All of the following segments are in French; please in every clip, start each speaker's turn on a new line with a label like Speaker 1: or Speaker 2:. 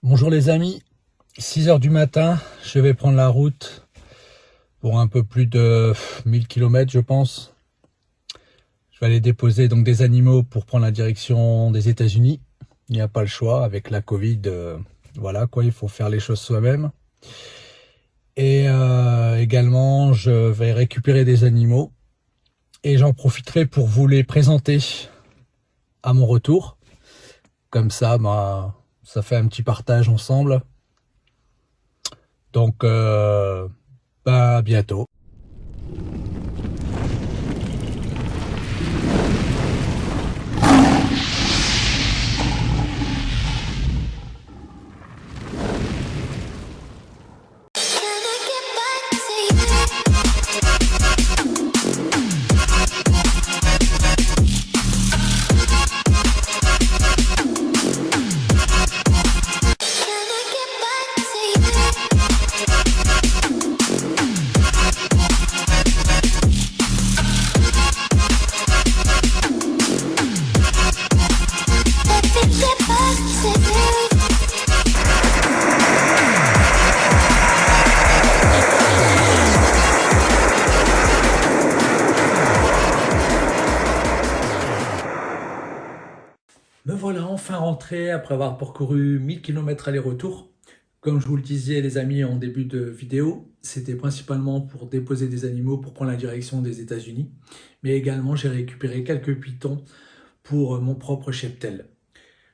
Speaker 1: Bonjour les amis, 6 heures du matin, je vais prendre la route pour un peu plus de 1000 km je pense. Je vais aller déposer donc des animaux pour prendre la direction des États-Unis. Il n'y a pas le choix avec la Covid, voilà quoi, il faut faire les choses soi-même. Et également je vais récupérer des animaux et j'en profiterai pour vous les présenter à mon retour. Comme ça, ça fait un petit partage ensemble. Donc, à bientôt. Me voilà enfin rentré après avoir parcouru 1000 km aller-retour. Comme je vous le disais les amis en début de vidéo, c'était principalement pour déposer des animaux pour prendre la direction des États-Unis. Mais également j'ai récupéré quelques pitons pour mon propre cheptel.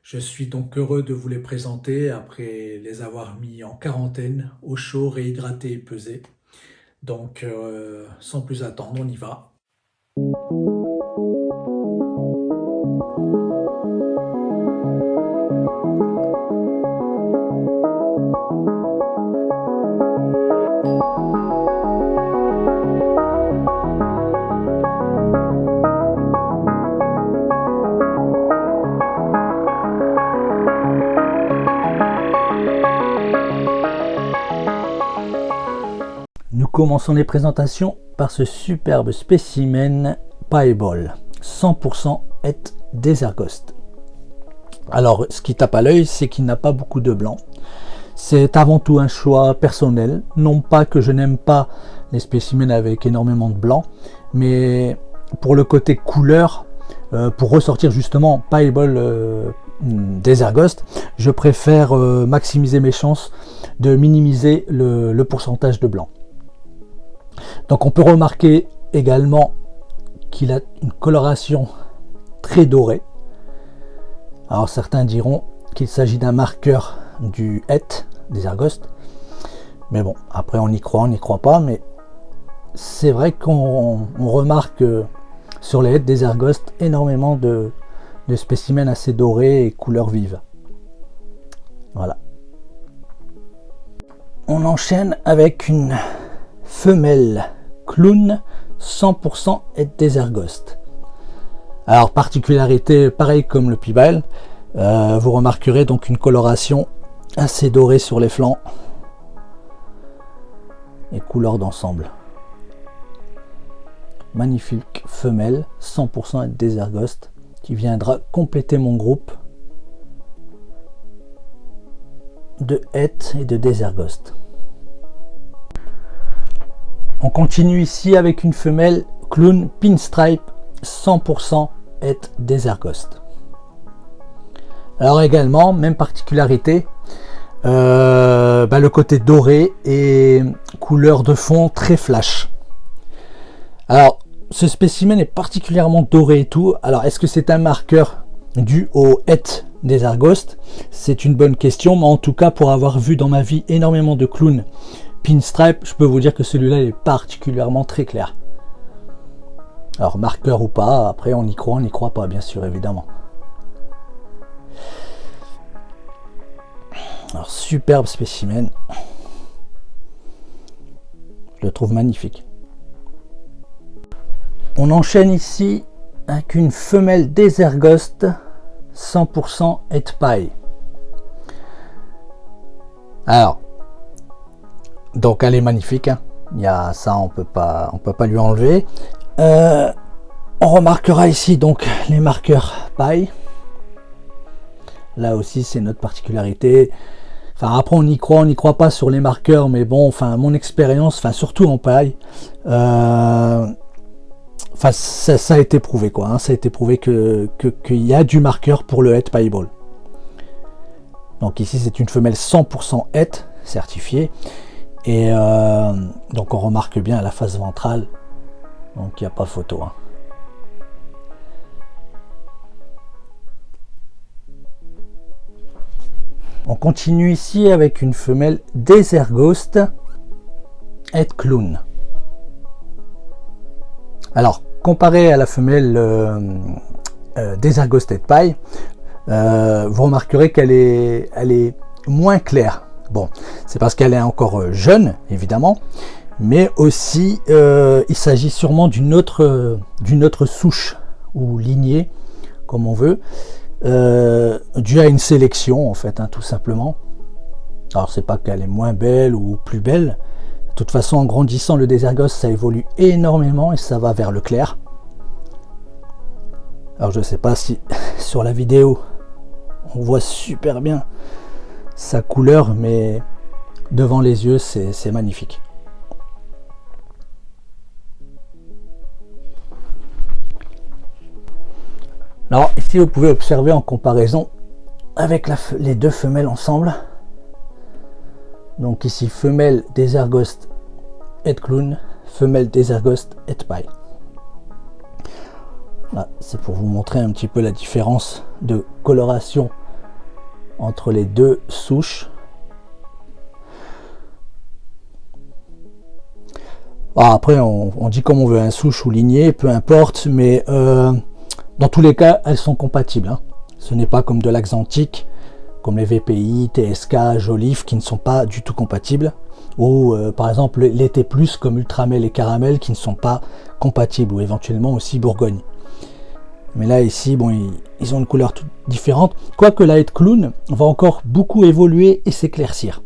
Speaker 1: Je suis donc heureux de vous les présenter après les avoir mis en quarantaine, au chaud, réhydratés et pesés. Donc sans plus attendre, on y va. Nous commençons les présentations par ce superbe spécimen Piebald, 100% het Desert Ghost. Alors, ce qui tape à l'œil, c'est qu'il n'a pas beaucoup de blanc. C'est avant tout un choix personnel. Non pas que je n'aime pas les spécimens avec énormément de blanc, mais pour le côté couleur, pour ressortir justement Piebald Desert Ghost, je préfère maximiser mes chances de minimiser le pourcentage de blanc. Donc on peut remarquer également qu'il a une coloration très dorée. Alors certains diront qu'il s'agit d'un marqueur du het Desert Ghost, mais bon, après on y croit, on n'y croit pas, mais c'est vrai qu'on remarque sur les het Desert Ghost énormément de spécimens assez dorés et couleurs vives. Voilà. On enchaîne avec une femelle clown 100% het Desert Ghost. Alors particularité pareil comme le Piebald, vous remarquerez donc une coloration assez dorée sur les flancs et couleur d'ensemble. Magnifique femelle 100% het Desert Ghost qui viendra compléter mon groupe de het et de Desert Ghost. On continue ici avec une femelle clown pinstripe 100% het Desert Ghost. Alors également, même particularité, le côté doré et couleur de fond très flash. Alors ce spécimen est particulièrement doré et tout. Alors est-ce que c'est un marqueur dû au het Desert Ghost? C'est une bonne question, mais en tout cas pour avoir vu dans ma vie énormément de clowns pinstripe, je peux vous dire que celui-là est particulièrement très clair. Alors marqueur ou pas, après on y croit, on n'y croit pas, bien sûr, évidemment. Alors superbe spécimen, je le trouve magnifique. On enchaîne ici avec une femelle Desert Ghost 100% het Pie. Alors donc elle est magnifique, hein. Il y a ça, on peut pas lui enlever. On remarquera ici donc les marqueurs paille. Là aussi c'est notre particularité. Enfin, après, on n'y croit pas sur les marqueurs, mais bon, enfin, mon expérience, enfin, surtout en paille, enfin, ça a été prouvé, quoi. Hein, ça a été prouvé qu'il y a du marqueur pour le het paintball. Donc ici, c'est une femelle 100% het, certifiée. Et donc, on remarque bien la face ventrale. Donc, il n'y a pas photo. Hein. On continue ici avec une femelle Desert Ghost het clown. Alors, comparé à la femelle Desert Ghost het paille, vous remarquerez qu'elle est moins claire. Bon, c'est parce qu'elle est encore jeune, évidemment, mais aussi il s'agit sûrement d'une autre souche ou lignée, comme on veut, dû à une sélection en fait, hein, tout simplement. Alors c'est pas qu'elle est moins belle ou plus belle. De toute façon, en grandissant, le Desert Ghost, ça évolue énormément et ça va vers le clair. Alors je sais pas si sur la vidéo on voit super bien sa couleur, mais devant les yeux c'est magnifique. Alors ici vous pouvez observer en comparaison avec les deux femelles ensemble. Donc ici femelle Desert Ghost het clown, femelle Desert Ghost het paille. Là, c'est pour vous montrer un petit peu la différence de coloration entre les deux souches. Ah, après on dit comme on veut, un souche ou lignée, peu importe, mais dans tous les cas elles sont compatibles. Hein. Ce n'est pas comme de l'axanthique, comme les VPI, TSK, Joliffe qui ne sont pas du tout compatibles, ou par exemple les T+, comme Ultramel et Caramel qui ne sont pas compatibles, ou éventuellement aussi Bourgogne. Mais là ici, bon, ils ont une couleur toute différente, quoique la het clown va encore beaucoup évoluer et s'éclaircir.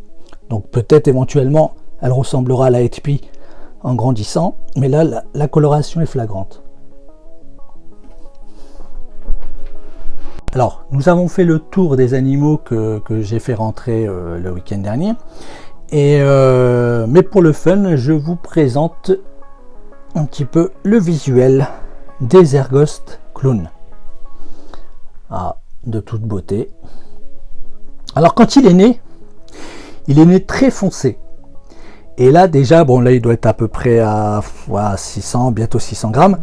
Speaker 1: Donc peut-être éventuellement elle ressemblera à la het pi en grandissant, mais là la coloration est flagrante. Alors, nous avons fait le tour des animaux que j'ai fait rentrer le week-end dernier. Et, mais pour le fun, je vous présente un petit peu le visuel Desert Ghost clown. Ah, de toute beauté. Alors, quand il est né très foncé. Et là, déjà, bon, là, il doit être à peu près à 600, bientôt 600 grammes.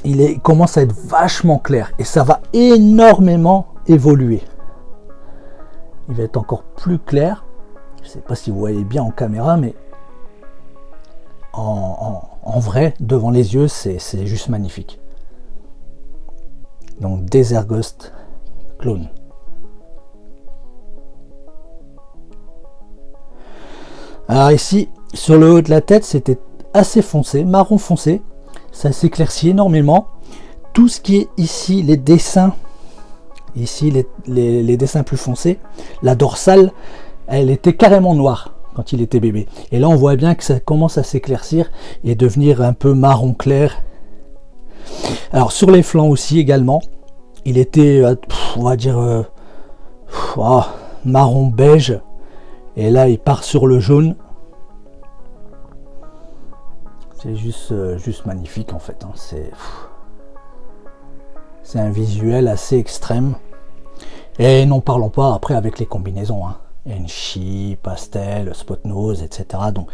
Speaker 1: Il commence à être vachement clair et ça va énormément évoluer. Il va être encore plus clair. Je ne sais pas si vous voyez bien en caméra, mais en vrai, devant les yeux, c'est juste magnifique. Donc Desert Ghost clown. Alors ici, sur le haut de la tête, c'était assez foncé, marron foncé. Ça s'éclaircit énormément. Tout ce qui est ici, les dessins, ici les dessins plus foncés, la dorsale, elle était carrément noire quand il était bébé. Et là, on voit bien que ça commence à s'éclaircir et devenir un peu marron clair. Alors, sur les flancs aussi également, il était, on va dire, marron beige. Et là, il part sur le jaune. C'est juste magnifique en fait. Hein. C'est un visuel assez extrême. Et n'en parlons pas après avec les combinaisons. Hein. Enchi, pastel, spot nose, etc. Donc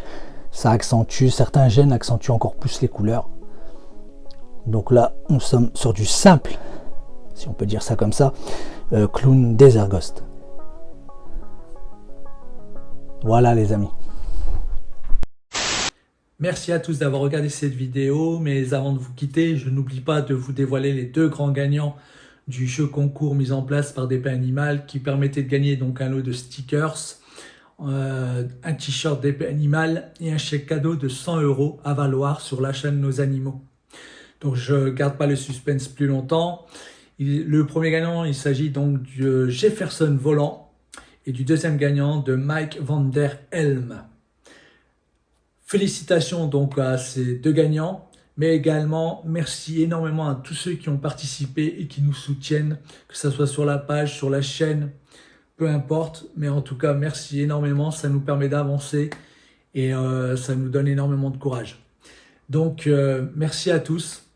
Speaker 1: ça accentue, certains gènes accentuent encore plus les couleurs. Donc là, nous sommes sur du simple, si on peut dire ça comme ça, clown Desert Ghost. Voilà les amis. Merci à tous d'avoir regardé cette vidéo, mais avant de vous quitter, je n'oublie pas de vous dévoiler les deux grands gagnants du jeu concours mis en place par DP Animal qui permettait de gagner donc un lot de stickers, un t-shirt DP Animal et un chèque cadeau de 100 € à valoir sur l'achat de nos animaux. Donc je ne garde pas le suspense plus longtemps. Le premier gagnant, il s'agit donc du Jefferson Volant et du deuxième gagnant de Mike Van Der Helm. Félicitations donc à ces deux gagnants, mais également merci énormément à tous ceux qui ont participé et qui nous soutiennent, que ce soit sur la page, sur la chaîne. peu importe, mais en tout cas, merci énormément, ça nous permet d'avancer et ça nous donne énormément de courage. Donc, merci à tous.